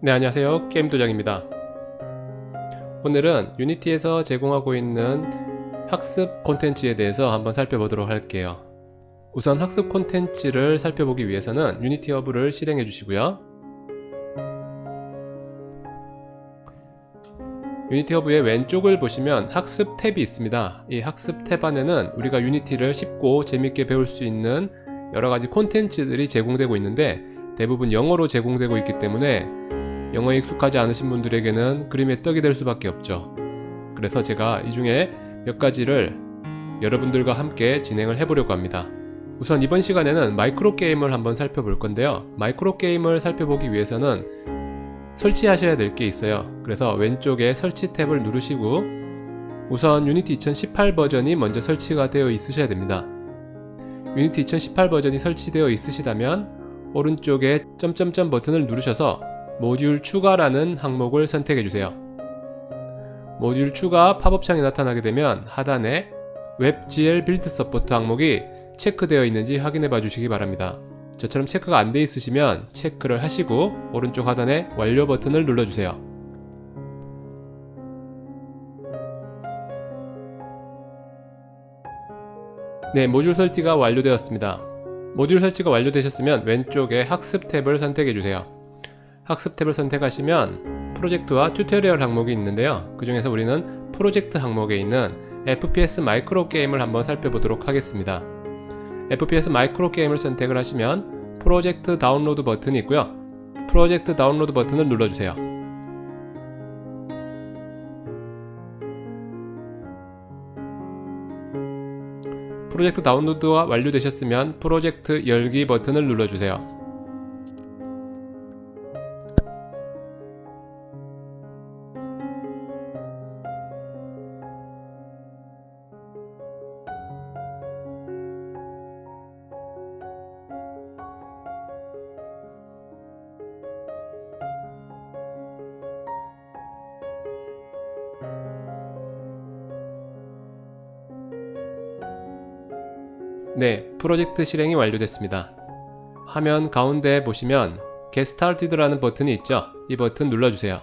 네, 안녕하세요. 게임도장입니다. 오늘은 유니티에서 제공하고 있는 학습 콘텐츠에 대해서 한번 살펴보도록 할게요. 우선 학습 콘텐츠를 살펴보기 위해서는 유니티 허브를 실행해 주시고요. 유니티 허브의 왼쪽을 보시면 학습 탭이 있습니다. 이 학습 탭 안에는 우리가 유니티를 쉽고 재밌게 배울 수 있는 여러가지 콘텐츠들이 제공되고 있는데, 대부분 영어로 제공되고 있기 때문에 영어에 익숙하지 않으신 분들에게는 그림의 떡이 될 수밖에 없죠. 그래서 제가 이 중에 몇 가지를 여러분들과 함께 진행을 해보려고 합니다. 우선 이번 시간에는 마이크로 게임을 한번 살펴볼 건데요. 마이크로 게임을 살펴보기 위해서는 설치하셔야 될 게 있어요. 그래서 왼쪽에 설치 탭을 누르시고 우선 유니티 2018 버전이 먼저 설치가 되어 있으셔야 됩니다. 유니티 2018 버전이 설치되어 있으시다면 오른쪽에 점점점 버튼을 누르셔서 모듈 추가라는 항목을 선택해 주세요. 모듈 추가 팝업창이 나타나게 되면 하단에 WebGL 빌드 서포트 항목이 체크되어 있는지 확인해 봐 주시기 바랍니다. 저처럼 체크가 안 돼 있으시면 체크를 하시고 오른쪽 하단에 완료 버튼을 눌러 주세요. 네, 모듈 설치가 완료되었습니다. 모듈 설치가 완료되셨으면 왼쪽에 학습 탭을 선택해 주세요. 학습 탭을 선택하시면 프로젝트와 튜토리얼 항목이 있는데요. 그 중에서 우리는 프로젝트 항목에 있는 FPS 마이크로 게임을 한번 살펴보도록 하겠습니다. FPS 마이크로 게임을 선택을 하시면 프로젝트 다운로드 버튼이 있고요. 프로젝트 다운로드 버튼을 눌러주세요. 프로젝트 다운로드가 완료되셨으면 프로젝트 열기 버튼을 눌러주세요. 네, 프로젝트 실행이 완료됐습니다. 화면 가운데 보시면 Get Started라는 버튼이 있죠. 이 버튼 눌러주세요.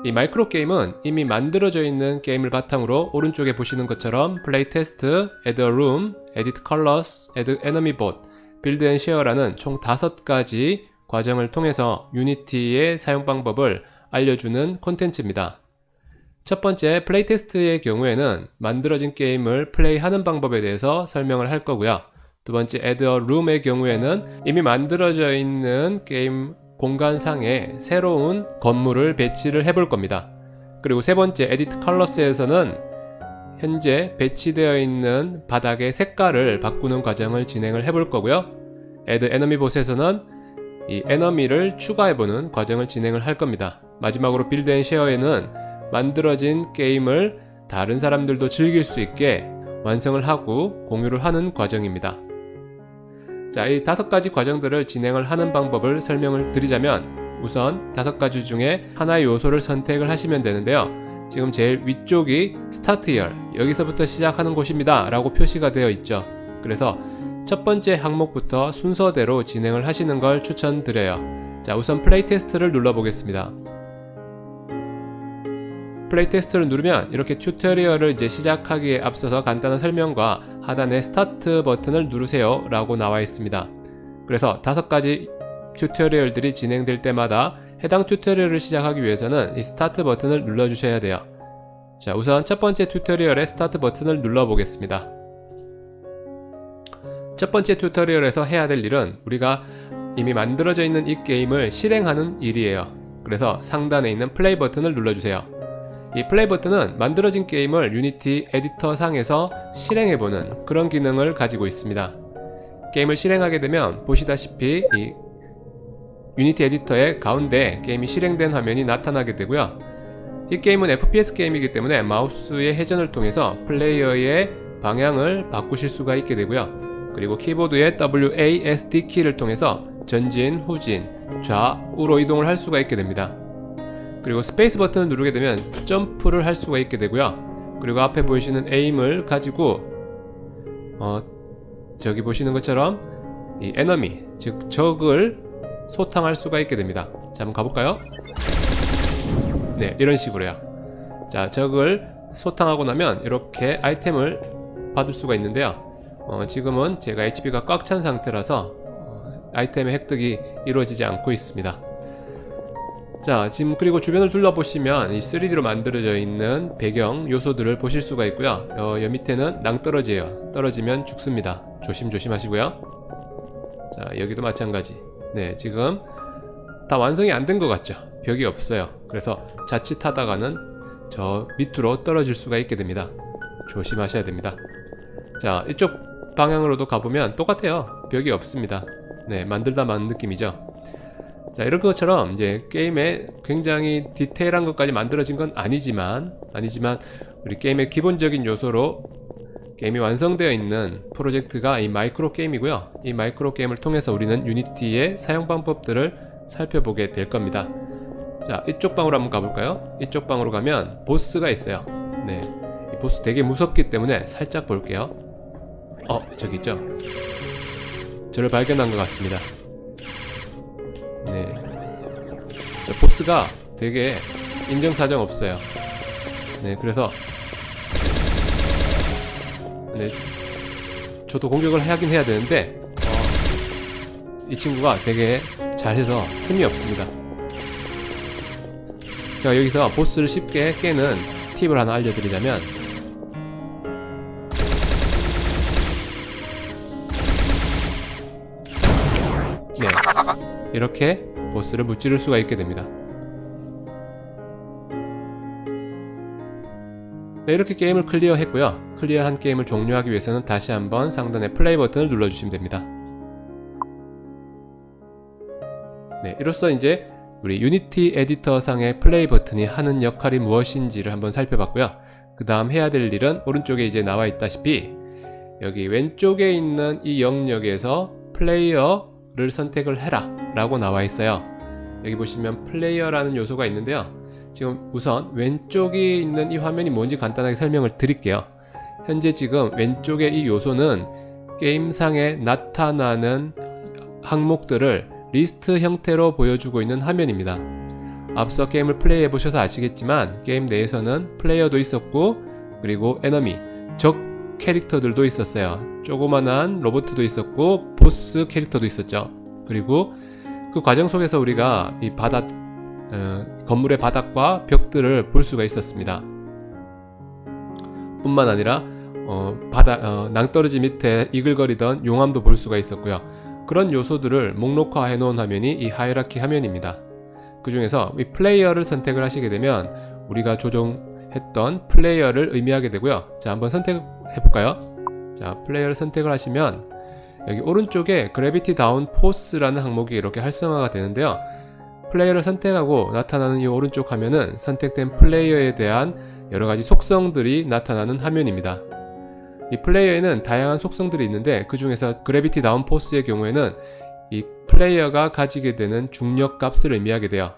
이 마이크로 게임은 이미 만들어져 있는 게임을 바탕으로 오른쪽에 보시는 것처럼 Play Test, Add a Room, Edit Colors, Add Enemy Bot, Build and Share라는 총 5가지 과정을 통해서 유니티의 사용 방법을 알려주는 콘텐츠입니다. 첫 번째 플레이 테스트의 경우에는 만들어진 게임을 플레이하는 방법에 대해서 설명을 할 거고요. 두 번째 Add a Room의 경우에는 이미 만들어져 있는 게임 공간상에 새로운 건물을 배치를 해볼 겁니다. 그리고 세 번째 Edit Colors에서는 현재 배치되어 있는 바닥의 색깔을 바꾸는 과정을 진행을 해볼 거고요. Add Enemy Bot에서는 이 에너미를 추가해보는 과정을 진행을 할 겁니다. 마지막으로 Build and Share에는 만들어진 게임을 다른 사람들도 즐길 수 있게 완성을 하고 공유를 하는 과정입니다. 자, 이 5가지 과정들을 진행을 하는 방법을 설명을 드리자면 우선 5가지 중에 하나의 요소를 선택을 하시면 되는데요. 지금 제일 위쪽이 Start Here, 여기서부터 시작하는 곳입니다 라고 표시가 되어 있죠. 그래서 첫 번째 항목부터 순서대로 진행을 하시는 걸 추천드려요. 자, 우선 플레이 테스트를 눌러 보겠습니다. 플레이 테스트를 누르면 이렇게 튜토리얼을 이제 시작하기에 앞서서 간단한 설명과 하단에 스타트 버튼을 누르세요 라고 나와 있습니다. 그래서 5가지 튜토리얼들이 진행될 때마다 해당 튜토리얼을 시작하기 위해서는 이 스타트 버튼을 눌러 주셔야 돼요. 자, 우선 첫 번째 튜토리얼의 스타트 버튼을 눌러 보겠습니다. 첫 번째 튜토리얼에서 해야 될 일은 우리가 이미 만들어져 있는 이 게임을 실행하는 일이에요. 그래서 상단에 있는 플레이 버튼을 눌러 주세요. 이 플레이 버튼은 만들어진 게임을 유니티 에디터 상에서 실행해보는 그런 기능을 가지고 있습니다. 게임을 실행하게 되면 보시다시피 이 유니티 에디터의 가운데 게임이 실행된 화면이 나타나게 되고요. 이 게임은 FPS 게임이기 때문에 마우스의 회전을 통해서 플레이어의 방향을 바꾸실 수가 있게 되고요. 그리고 키보드의 WASD 키를 통해서 전진, 후진, 좌우로 이동을 할 수가 있게 됩니다. 그리고 스페이스 버튼을 누르게 되면 점프를 할 수가 있게 되고요. 그리고 앞에 보이시는 에임을 가지고 저기 보시는 것처럼 이 에너미, 즉 적을 소탕할 수가 있게 됩니다. 자, 한번 가볼까요? 네, 이런 식으로요. 자, 적을 소탕하고 나면 이렇게 아이템을 받을 수가 있는데요. 지금은 제가 HP가 꽉 찬 상태라서 아이템의 획득이 이루어지지 않고 있습니다. 자, 지금 그리고 주변을 둘러보시면 이 3D로 만들어져 있는 배경 요소들을 보실 수가 있고요. 여 밑에는 낭떠러지예요. 떨어지면 죽습니다. 조심조심 하시고요. 자, 여기도 마찬가지. 네, 지금 다 완성이 안 된 것 같죠? 벽이 없어요. 그래서 자칫하다가는 저 밑으로 떨어질 수가 있게 됩니다. 조심하셔야 됩니다. 자, 이쪽 방향으로도 가보면 똑같아요. 벽이 없습니다. 네, 만들다 만 느낌이죠. 자, 이런 것처럼 이제 게임에 굉장히 디테일한 것까지 만들어진 건 아니지만 우리 게임의 기본적인 요소로 게임이 완성되어 있는 프로젝트가 이 마이크로 게임이고요. 이 마이크로 게임을 통해서 우리는 유니티의 사용 방법들을 살펴보게 될 겁니다. 자, 이쪽 방으로 한번 가볼까요? 이쪽 방으로 가면 보스가 있어요. 네, 이 보스 되게 무섭기 때문에 살짝 볼게요. 저기 있죠? 저를 발견한 것 같습니다. 네, 보스가 되게 인정사정 없어요. 네, 그래서 네, 저도 공격을 하긴 해야 되는데 이 친구가 되게 잘해서 틈이 없습니다. 자, 여기서 보스를 쉽게 깨는 팁을 하나 알려드리자면, 네, 이렇게 보스를 무찌를 수가 있게 됩니다. 네, 이렇게 게임을 클리어했고요. 클리어한 게임을 종료하기 위해서는 다시 한번 상단의 플레이 버튼을 눌러주시면 됩니다. 네, 이로써 이제 우리 유니티 에디터 상의 플레이 버튼이 하는 역할이 무엇인지를 한번 살펴봤고요. 그 다음 해야 될 일은 오른쪽에 이제 나와 있다시피 여기 왼쪽에 있는 이 영역에서 플레이어를 선택을 해라 라고 나와 있어요. 여기 보시면 플레이어라는 요소가 있는데요. 지금 우선 왼쪽에 있는 이 화면이 뭔지 간단하게 설명을 드릴게요. 현재 지금 왼쪽에 이 요소는 게임상에 나타나는 항목들을 리스트 형태로 보여주고 있는 화면입니다. 앞서 게임을 플레이해 보셔서 아시겠지만 게임 내에서는 플레이어도 있었고 그리고 에너미, 적 캐릭터들도 있었어요. 조그만한 로봇도 있었고 보스 캐릭터도 있었죠. 그리고 그 과정 속에서 우리가 이 건물의 바닥과 벽들을 볼 수가 있었습니다. 뿐만 아니라 낭떠러지 밑에 이글거리던 용암도 볼 수가 있었고요. 그런 요소들을 목록화해 놓은 화면이 이 하이라키 화면입니다. 그 중에서 이 플레이어를 선택을 하시게 되면 우리가 조종했던 플레이어를 의미하게 되고요. 자, 한번 선택해 볼까요? 자, 플레이어를 선택을 하시면 여기 오른쪽에 그래비티 다운 포스라는 항목이 이렇게 활성화가 되는데요. 플레이어를 선택하고 나타나는 이 오른쪽 화면은 선택된 플레이어에 대한 여러가지 속성들이 나타나는 화면입니다. 이 플레이어에는 다양한 속성들이 있는데 그 중에서 그래비티 다운 포스의 경우에는 이 플레이어가 가지게 되는 중력 값을 의미하게 돼요.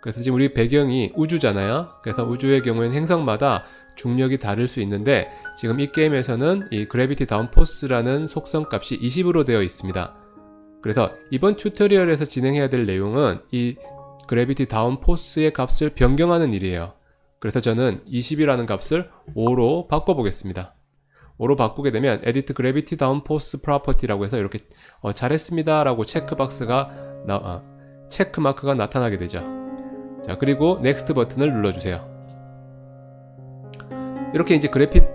그래서 지금 우리 배경이 우주잖아요. 그래서 우주의 경우에는 행성마다 중력이 다를 수 있는데 지금 이 게임에서는 이 그래비티 다운 포스라는 속성 값이 20으로 되어 있습니다. 그래서 이번 튜토리얼에서 진행해야 될 내용은 이 그래비티 다운 포스의 값을 변경하는 일이에요. 그래서 저는 20이라는 값을 5로 바꿔보겠습니다. 5로 바꾸게 되면 Edit Gravity Down Force Property라고 해서 이렇게 잘했습니다 라고 체크마크가 나타나게 되죠. 자, 그리고 Next 버튼을 눌러주세요. 이렇게 이제 Gravity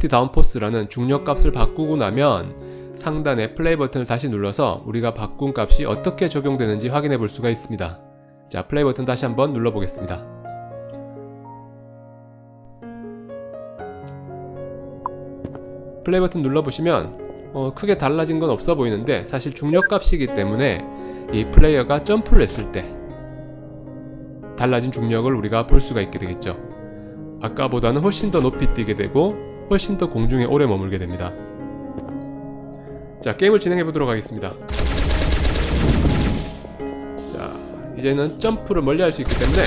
Down Force라는 중력 값을 바꾸고 나면 상단에 플레이 버튼을 다시 눌러서 우리가 바꾼 값이 어떻게 적용되는지 확인해 볼 수가 있습니다. 자, 플레이 버튼 다시 한번 눌러 보겠습니다. 플레이 버튼 눌러보시면 크게 달라진 건 없어 보이는데 사실 중력 값이기 때문에 이 플레이어가 점프를 했을 때 달라진 중력을 우리가 볼 수가 있게 되겠죠. 아까보다는 훨씬 더 높이 뛰게 되고 훨씬 더 공중에 오래 머물게 됩니다. 자, 게임을 진행해 보도록 하겠습니다. 자, 이제는 점프를 멀리 할 수 있기 때문에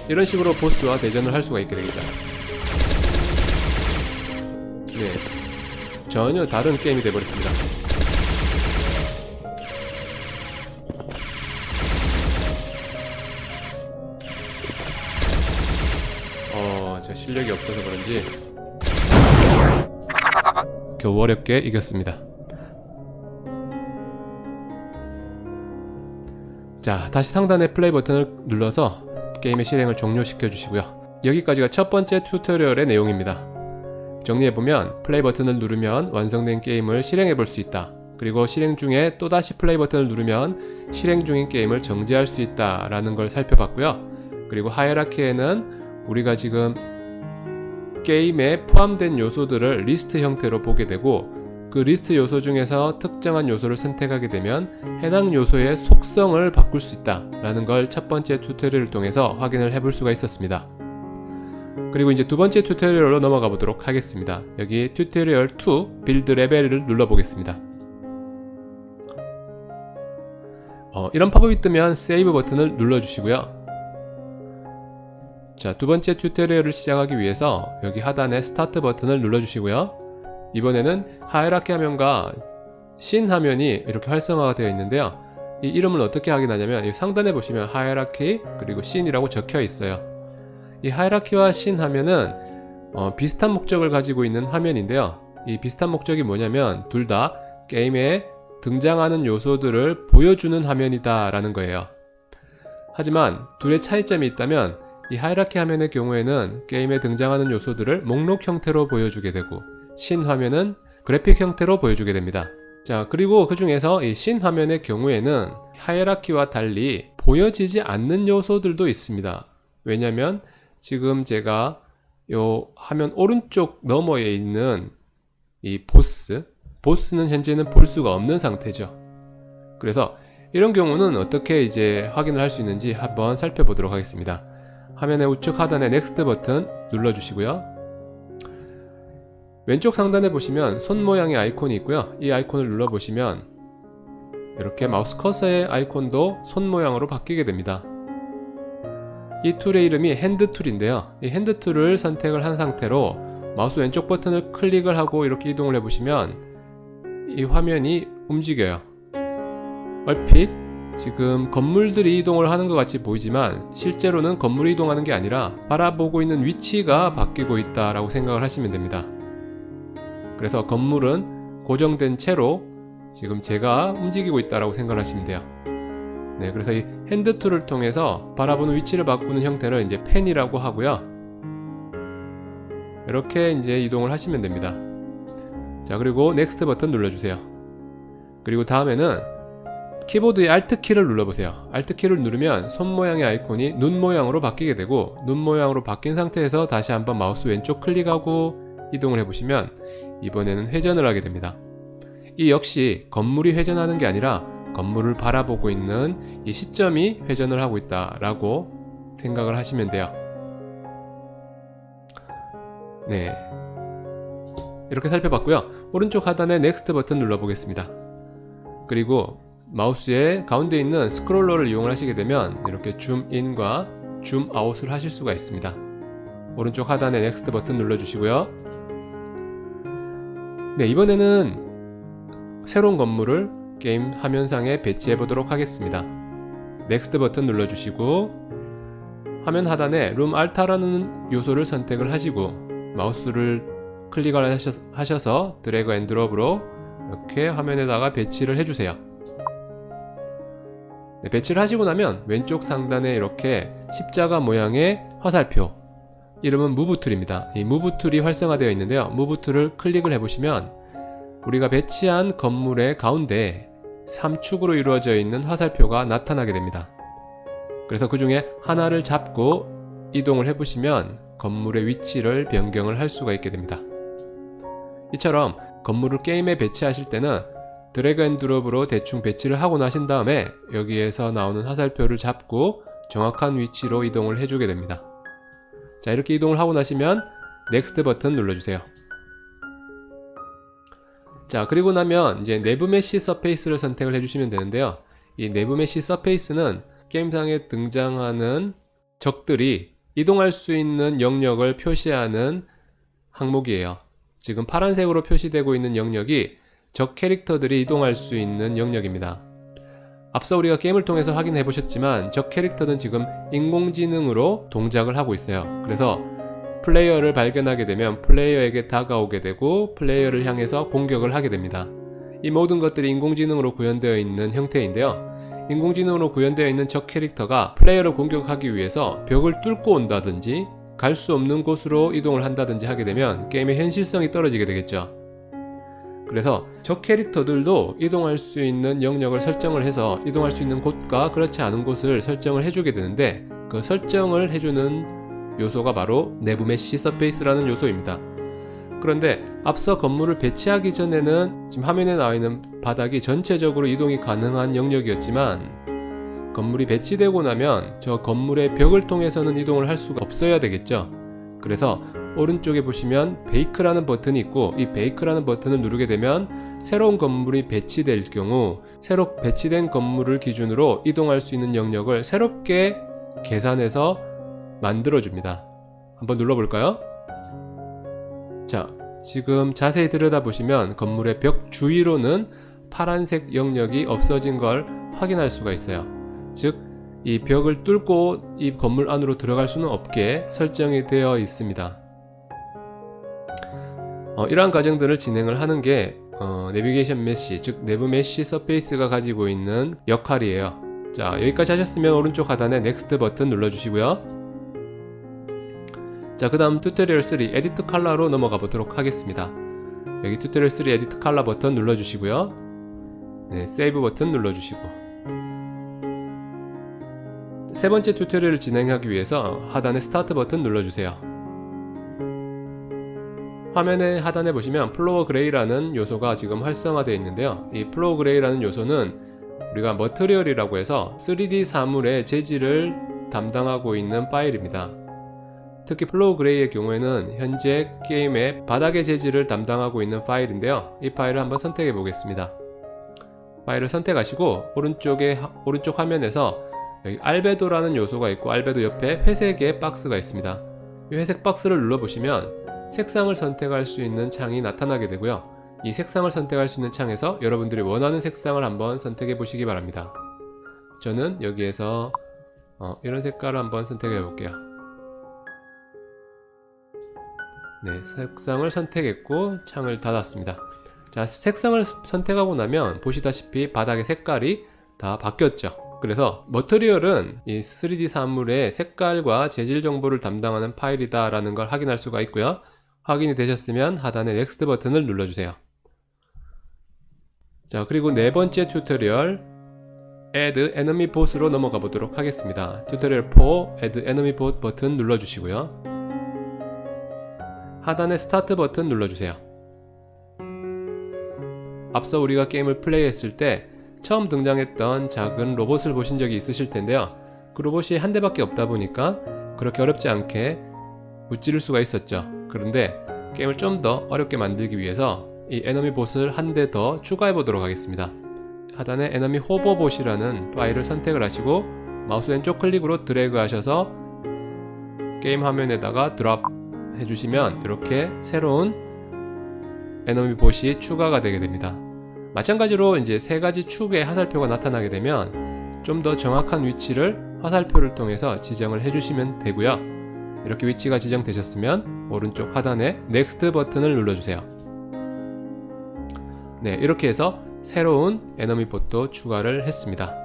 이런 식으로 보스와 대전을 할 수가 있게 되겠죠. 네, 전혀 다른 게임이 되어버렸습니다. 실력이 없어서 그런지 겨우 어렵게 이겼습니다. 자, 다시 상단의 플레이 버튼을 눌러서 게임의 실행을 종료시켜 주시고요. 여기까지가 첫 번째 튜토리얼의 내용입니다. 정리해보면 플레이 버튼을 누르면 완성된 게임을 실행해 볼 수 있다. 그리고 실행 중에 또다시 플레이 버튼을 누르면 실행 중인 게임을 정지할 수 있다 라는 걸 살펴봤고요. 그리고 하이라키에는 우리가 지금 게임에 포함된 요소들을 리스트 형태로 보게 되고, 그 리스트 요소 중에서 특정한 요소를 선택하게 되면 해당 요소의 속성을 바꿀 수 있다 라는 걸 첫 번째 튜토리얼을 통해서 확인을 해볼 수가 있었습니다. 그리고 이제 두 번째 튜토리얼로 넘어가 보도록 하겠습니다. 여기 튜토리얼 2 빌드 레벨을 눌러 보겠습니다. 이런 팝업이 뜨면 세이브 버튼을 눌러 주시고요. 자, 두 번째 튜토리얼을 시작하기 위해서 여기 하단에 스타트 버튼을 눌러 주시고요. 이번에는 하이라키 화면과 신 화면이 이렇게 활성화가 되어 있는데요. 이 이름을 어떻게 확인하냐면 이 상단에 보시면 하이라키 그리고 신이라고 적혀 있어요. 이 하이라키와 신 화면은 비슷한 목적을 가지고 있는 화면인데요. 이 비슷한 목적이 뭐냐면 둘 다 게임에 등장하는 요소들을 보여주는 화면이다 라는 거예요. 하지만 둘의 차이점이 있다면 이 하이라키 화면의 경우에는 게임에 등장하는 요소들을 목록 형태로 보여주게 되고, 신 화면은 그래픽 형태로 보여주게 됩니다. 자, 그리고 그 중에서 이 신 화면의 경우에는 하이라키와 달리 보여지지 않는 요소들도 있습니다. 왜냐면 지금 제가 요 화면 오른쪽 너머에 있는 이 보스는 현재는 볼 수가 없는 상태죠. 그래서 이런 경우는 어떻게 이제 확인을 할 수 있는지 한번 살펴보도록 하겠습니다. 화면의 우측 하단에 넥스트 버튼 눌러 주시고요. 왼쪽 상단에 보시면 손 모양의 아이콘이 있고요. 이 아이콘을 눌러 보시면 이렇게 마우스 커서의 아이콘도 손 모양으로 바뀌게 됩니다. 이 툴의 이름이 핸드 툴인데요. 이 핸드 툴을 선택을 한 상태로 마우스 왼쪽 버튼을 클릭을 하고 이렇게 이동을 해 보시면 이 화면이 움직여요. 얼핏 지금 건물들이 이동을 하는 것 같이 보이지만 실제로는 건물이 이동하는 게 아니라 바라보고 있는 위치가 바뀌고 있다라고 생각을 하시면 됩니다. 그래서 건물은 고정된 채로 지금 제가 움직이고 있다라고 생각을 하시면 돼요. 네, 그래서 이 핸드 툴을 통해서 바라보는 위치를 바꾸는 형태를 이제 펜이라고 하고요. 이렇게 이제 이동을 하시면 됩니다. 자, 그리고 넥스트 버튼 눌러주세요. 그리고 다음에는 키보드의 Alt 키를 눌러보세요. Alt 키를 누르면 손 모양의 아이콘이 눈 모양으로 바뀌게 되고, 눈 모양으로 바뀐 상태에서 다시 한번 마우스 왼쪽 클릭하고 이동을 해보시면 이번에는 회전을 하게 됩니다. 이 역시 건물이 회전하는 게 아니라 건물을 바라보고 있는 이 시점이 회전을 하고 있다라고 생각을 하시면 돼요. 네, 이렇게 살펴봤고요. 오른쪽 하단에 넥스트 버튼 눌러보겠습니다. 그리고 마우스의 가운데 있는 스크롤러를 이용하시게 되면 이렇게 줌인과 줌아웃을 하실 수가 있습니다. 오른쪽 하단에 넥스트 버튼 눌러주시고요. 네, 이번에는 새로운 건물을 게임 화면상에 배치해 보도록 하겠습니다. 넥스트 버튼 눌러주시고 화면 하단에 룸 알타라는 요소를 선택을 하시고 마우스를 클릭을 하셔서 드래그 앤 드롭으로 이렇게 화면에다가 배치를 해주세요. 네, 배치를 하시고 나면 왼쪽 상단에 이렇게 십자가 모양의 화살표, 이름은 무브 툴입니다. 이 무브 툴이 활성화되어 있는데요. 무브 툴을 클릭을 해보시면 우리가 배치한 건물의 가운데 3축으로 이루어져 있는 화살표가 나타나게 됩니다. 그래서 그 중에 하나를 잡고 이동을 해보시면 건물의 위치를 변경을 할 수가 있게 됩니다. 이처럼 건물을 게임에 배치하실 때는 드래그 앤 드롭으로 대충 배치를 하고 나신 다음에 여기에서 나오는 화살표를 잡고 정확한 위치로 이동을 해주게 됩니다. 자, 이렇게 이동을 하고 나시면 넥스트 버튼 눌러주세요. 자, 그리고 나면 이제 내부 메쉬 서페이스를 선택을 해주시면 되는데요. 이 내부 메쉬 서페이스는 게임상에 등장하는 적들이 이동할 수 있는 영역을 표시하는 항목이에요. 지금 파란색으로 표시되고 있는 영역이 적 캐릭터들이 이동할 수 있는 영역입니다. 앞서 우리가 게임을 통해서 확인해 보셨지만 적 캐릭터는 지금 인공지능으로 동작을 하고 있어요. 그래서 플레이어를 발견하게 되면 플레이어에게 다가오게 되고 플레이어를 향해서 공격을 하게 됩니다. 이 모든 것들이 인공지능으로 구현되어 있는 형태인데요. 인공지능으로 구현되어 있는 적 캐릭터가 플레이어를 공격하기 위해서 벽을 뚫고 온다든지 갈 수 없는 곳으로 이동을 한다든지 하게 되면 게임의 현실성이 떨어지게 되겠죠. 그래서 적 캐릭터들도 이동할 수 있는 영역을 설정을 해서 이동할 수 있는 곳과 그렇지 않은 곳을 설정을 해주게 되는데, 그 설정을 해주는 요소가 바로 내부 메쉬 서페이스라는 요소입니다. 그런데 앞서 건물을 배치하기 전에는 지금 화면에 나와 있는 바닥이 전체적으로 이동이 가능한 영역이었지만, 건물이 배치되고 나면 저 건물의 벽을 통해서는 이동을 할 수가 없어야 되겠죠. 그래서 오른쪽에 보시면 베이크라는 버튼이 있고, 이 베이크라는 버튼을 누르게 되면 새로운 건물이 배치될 경우 새로 배치된 건물을 기준으로 이동할 수 있는 영역을 새롭게 계산해서 만들어줍니다. 한번 눌러볼까요? 자, 지금 자세히 들여다보시면 건물의 벽 주위로는 파란색 영역이 없어진 걸 확인할 수가 있어요. 즉, 이 벽을 뚫고 이 건물 안으로 들어갈 수는 없게 설정이 되어 있습니다. 이러한 과정들을 진행을 하는 게 내비게이션 메쉬, 즉 내부 메쉬 서페이스가 가지고 있는 역할이에요. 자, 여기까지 하셨으면 오른쪽 하단에 넥스트 버튼 눌러주시고요. 자, 그 다음 튜토리얼 3 에디트 컬러로 넘어가 보도록 하겠습니다. 여기 튜토리얼 3 에디트 컬러 버튼 눌러주시고요. 네, 세이브 버튼 눌러주시고, 세 번째 튜토리얼을 진행하기 위해서 하단에 스타트 버튼 눌러주세요. 화면의 하단에 보시면 플로어 그레이라는 요소가 지금 활성화되어 있는데요. 이 플로어 그레이라는 요소는 우리가 머티리얼이라고 해서 3D 사물의 재질을 담당하고 있는 파일입니다. 특히 플로어 그레이의 경우에는 현재 게임의 바닥의 재질을 담당하고 있는 파일인데요. 이 파일을 한번 선택해 보겠습니다. 파일을 선택하시고 오른쪽 화면에서 여기 알베도라는 요소가 있고, 알베도 옆에 회색의 박스가 있습니다. 이 회색 박스를 눌러보시면 색상을 선택할 수 있는 창이 나타나게 되고요. 이 색상을 선택할 수 있는 창에서 여러분들이 원하는 색상을 한번 선택해 보시기 바랍니다. 저는 여기에서 이런 색깔을 한번 선택해 볼게요. 네, 색상을 선택했고 창을 닫았습니다. 자, 색상을 선택하고 나면 보시다시피 바닥의 색깔이 다 바뀌었죠. 그래서 머티리얼은 이 3D 사물의 색깔과 재질 정보를 담당하는 파일이다 라는 걸 확인할 수가 있고요. 확인이 되셨으면 하단의 넥스트 버튼을 눌러주세요. 자, 그리고 네 번째 튜토리얼 Add Enemy Boss로 넘어가 보도록 하겠습니다. 튜토리얼 4 Add Enemy Boss 버튼 눌러주시고요. 하단의 스타트 버튼 눌러주세요. 앞서 우리가 게임을 플레이했을 때 처음 등장했던 작은 로봇을 보신 적이 있으실 텐데요. 그 로봇이 한 대밖에 없다 보니까 그렇게 어렵지 않게 무찌를 수가 있었죠. 그런데 게임을 좀 더 어렵게 만들기 위해서 이 에너미 봇을 한 대 더 추가해 보도록 하겠습니다. 하단에 에너미 호버 봇이라는 파일을 선택을 하시고 마우스 왼쪽 클릭으로 드래그 하셔서 게임 화면에다가 드롭 해주시면 이렇게 새로운 에너미 봇이 추가가 되게 됩니다. 마찬가지로 이제 세 가지 축의 화살표가 나타나게 되면 좀 더 정확한 위치를 화살표를 통해서 지정을 해주시면 되고요. 이렇게 위치가 지정되셨으면 오른쪽 하단에 넥스트 버튼을 눌러주세요. 네, 이렇게 해서 새로운 에너미 봇도 추가를 했습니다.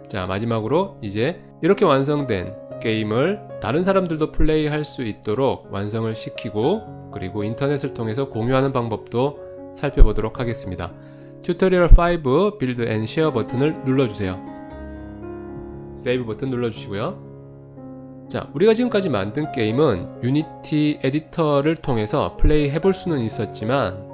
자, 마지막으로 이제 이렇게 완성된 게임을 다른 사람들도 플레이할 수 있도록 완성을 시키고, 그리고 인터넷을 통해서 공유하는 방법도 살펴보도록 하겠습니다. 튜토리얼 5 빌드 앤 쉐어 버튼을 눌러주세요. 세이브 버튼 눌러주시고요. 자, 우리가 지금까지 만든 게임은 유니티 에디터를 통해서 플레이 해볼 수는 있었지만,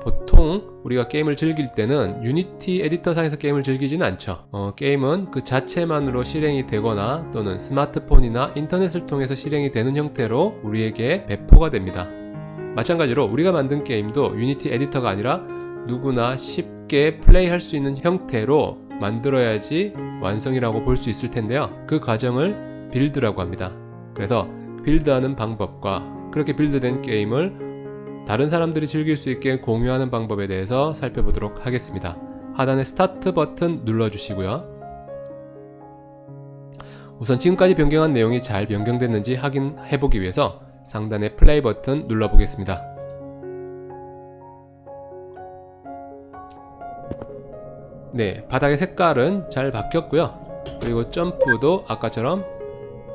보통 우리가 게임을 즐길 때는 유니티 에디터상에서 게임을 즐기지는 않죠. 게임은 그 자체만으로 실행이 되거나 또는 스마트폰이나 인터넷을 통해서 실행이 되는 형태로 우리에게 배포가 됩니다. 마찬가지로 우리가 만든 게임도 유니티 에디터가 아니라 누구나 쉽게 플레이할 수 있는 형태로 만들어야지 완성이라고 볼 수 있을 텐데요. 그 과정을 빌드라고 합니다. 그래서 빌드하는 방법과 그렇게 빌드된 게임을 다른 사람들이 즐길 수 있게 공유하는 방법에 대해서 살펴보도록 하겠습니다. 하단에 스타트 버튼 눌러주시고요. 우선 지금까지 변경한 내용이 잘 변경됐는지 확인해보기 위해서 상단의 플레이 버튼 눌러보겠습니다. 네, 바닥의 색깔은 잘 바뀌었고요. 그리고 점프도 아까처럼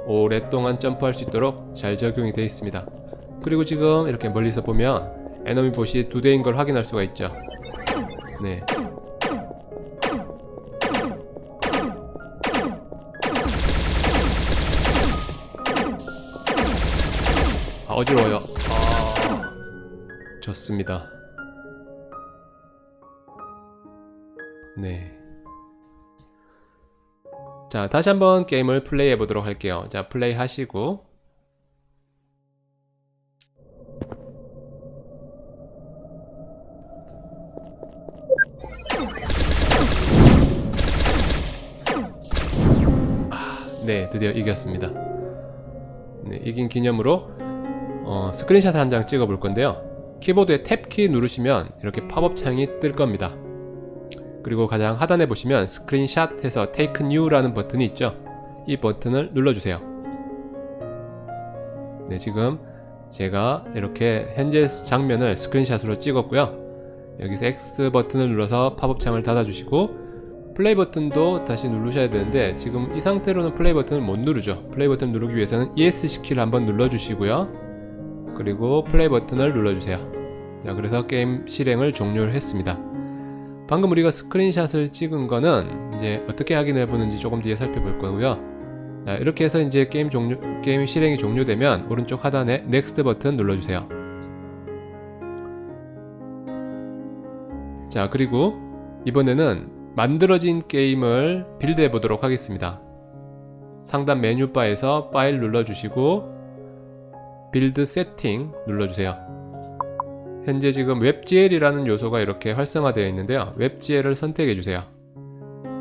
오랫동안 점프할 수 있도록 잘 적용이 되어 있습니다. 그리고 지금 이렇게 멀리서 보면 에너미 봇이 2대인 걸 확인할 수가 있죠. 네. 어지러워요. 좋습니다. 네. 자, 다시 한번 게임을 플레이 해보도록 할게요. 자, 플레이 하시고. 네, 드디어 이겼습니다. 네, 이긴 기념으로 스크린샷 한 장 찍어 볼 건데요. 키보드에 탭키 누르시면 이렇게 팝업 창이 뜰 겁니다. 그리고 가장 하단에 보시면 스크린샷 해서 Take New 라는 버튼이 있죠. 이 버튼을 눌러주세요. 네, 지금 제가 이렇게 현재 장면을 스크린샷으로 찍었고요. 여기서 X 버튼을 눌러서 팝업 창을 닫아주시고, 플레이 버튼도 다시 누르셔야 되는데 지금 이 상태로는 플레이 버튼을 못 누르죠. 플레이 버튼 누르기 위해서는 ESC 키를 한번 눌러주시고요. 그리고 플레이 버튼을 눌러주세요. 자, 그래서 게임 실행을 종료를 했습니다. 방금 우리가 스크린샷을 찍은 거는 이제 어떻게 확인해 보는지 조금 뒤에 살펴볼 거고요. 자, 이렇게 해서 이제 게임 실행이 종료되면 오른쪽 하단에 Next 버튼 눌러주세요. 자, 그리고 이번에는 만들어진 게임을 빌드해 보도록 하겠습니다. 상단 메뉴바에서 파일 눌러주시고 빌드 세팅 눌러주세요. 현재 지금 WebGL이라는 요소가 이렇게 활성화되어 있는데요. WebGL을 선택해 주세요.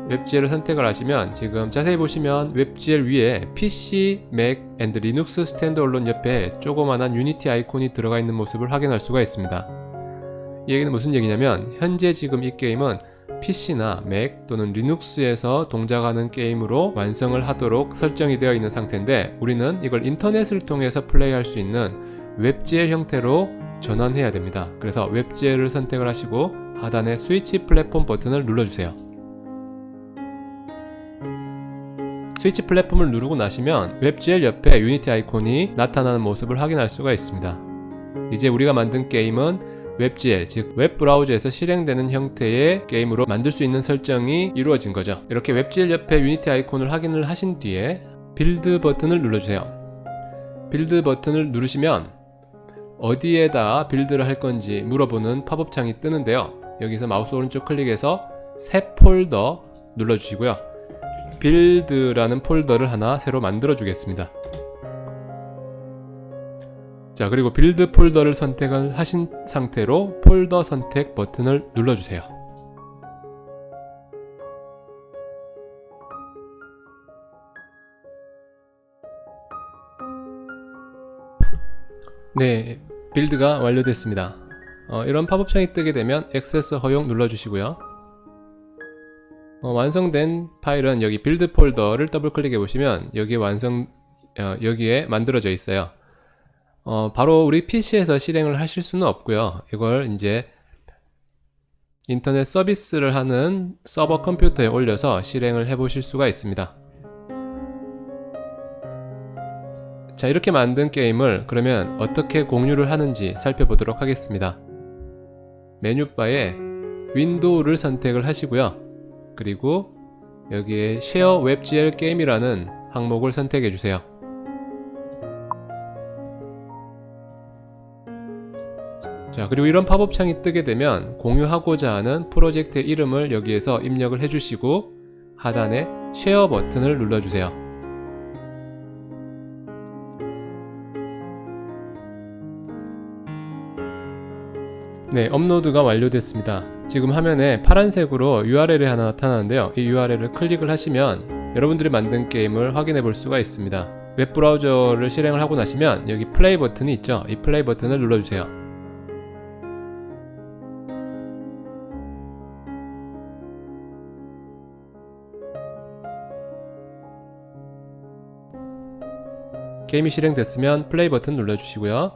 WebGL을 선택을 하시면 지금 자세히 보시면 WebGL 위에 PC, Mac, and Linux 스탠드얼론 옆에 조그만한 유니티 아이콘이 들어가 있는 모습을 확인할 수가 있습니다. 이 얘기는 무슨 얘기냐면 현재 지금 이 게임은 PC나 Mac 또는 리눅스에서 동작하는 게임으로 완성을 하도록 설정이 되어 있는 상태인데, 우리는 이걸 인터넷을 통해서 플레이할 수 있는 WebGL 형태로 전환해야 됩니다. 그래서 WebGL을 선택을 하시고 하단에 스위치 플랫폼 버튼을 눌러주세요. 스위치 플랫폼을 누르고 나시면 WebGL 옆에 유니티 아이콘이 나타나는 모습을 확인할 수가 있습니다. 이제 우리가 만든 게임은 WebGL, 즉 웹브라우저에서 실행되는 형태의 게임으로 만들 수 있는 설정이 이루어진 거죠. 이렇게 WebGL 옆에 유니티 아이콘을 확인을 하신 뒤에 빌드 버튼을 눌러주세요. 빌드 버튼을 누르시면 어디에다 빌드를 할 건지 물어보는 팝업 창이 뜨는데요. 여기서 마우스 오른쪽 클릭해서 새 폴더 눌러주시고요. 빌드라는 폴더를 하나 새로 만들어 주겠습니다. 자, 그리고 빌드 폴더를 선택을 하신 상태로 폴더 선택 버튼을 눌러주세요. 네, 빌드가 완료됐습니다. 이런 팝업창이 뜨게 되면 액세스 허용 눌러주시고요. 완성된 파일은 여기 빌드 폴더를 더블 클릭해 보시면 여기에 만들어져 있어요. 바로 우리 PC에서 실행을 하실 수는 없고요. 이걸 이제 인터넷 서비스를 하는 서버 컴퓨터에 올려서 실행을 해 보실 수가 있습니다. 자, 이렇게 만든 게임을 그러면 어떻게 공유를 하는지 살펴보도록 하겠습니다. 메뉴바에 윈도우를 선택을 하시고요. 그리고 여기에 쉐어 웹GL 게임이라는 항목을 선택해 주세요. 자, 그리고 이런 팝업 창이 뜨게 되면 공유하고자 하는 프로젝트의 이름을 여기에서 입력을 해주시고 하단에 쉐어 버튼을 눌러주세요. 네, 업로드가 완료됐습니다. 지금 화면에 파란색으로 URL이 하나 나타나는데요. 이 URL을 클릭을 하시면 여러분들이 만든 게임을 확인해 볼 수가 있습니다. 웹브라우저를 실행을 하고 나시면 여기 플레이 버튼이 있죠. 이 플레이 버튼을 눌러주세요. 게임이 실행됐으면 플레이 버튼 눌러주시고요.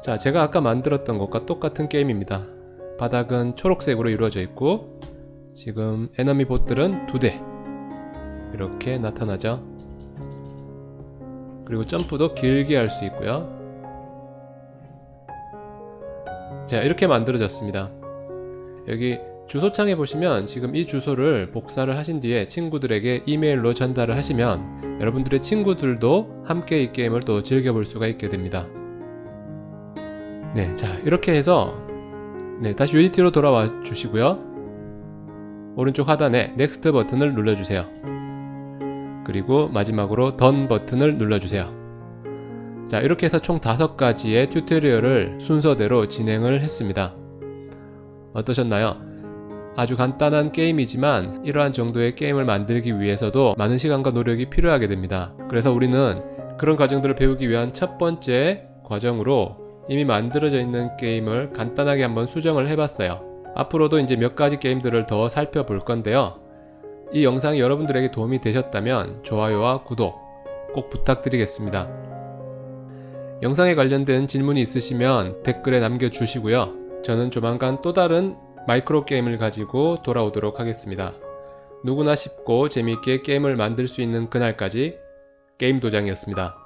자, 제가 아까 만들었던 것과 똑같은 게임입니다. 바닥은 초록색으로 이루어져 있고 지금 에너미 봇들은 2대 이렇게 나타나죠. 그리고 점프도 길게 할 수 있고요. 자, 이렇게 만들어졌습니다. 여기 주소창에 보시면 지금 이 주소를 복사를 하신 뒤에 친구들에게 이메일로 전달을 하시면 여러분들의 친구들도 함께 이 게임을 또 즐겨볼 수가 있게 됩니다. 네, 자, 이렇게 해서 다시 유니티로 돌아와 주시고요. 오른쪽 하단에 넥스트 버튼을 눌러주세요. 그리고 마지막으로 던 버튼을 눌러주세요. 자, 이렇게 해서 총 5가지의 튜토리얼을 순서대로 진행을 했습니다. 어떠셨나요? 아주 간단한 게임이지만 이러한 정도의 게임을 만들기 위해서도 많은 시간과 노력이 필요하게 됩니다. 그래서 우리는 그런 과정들을 배우기 위한 첫 번째 과정으로 이미 만들어져 있는 게임을 간단하게 한번 수정을 해봤어요. 앞으로도 이제 몇 가지 게임들을 더 살펴볼 건데요. 이 영상이 여러분들에게 도움이 되셨다면 좋아요와 구독 꼭 부탁드리겠습니다. 영상에 관련된 질문이 있으시면 댓글에 남겨주시고요. 저는 조만간 또 다른 마이크로 게임을 가지고 돌아오도록 하겠습니다. 누구나 쉽고 재미있게 게임을 만들 수 있는 그날까지 게임도장이었습니다.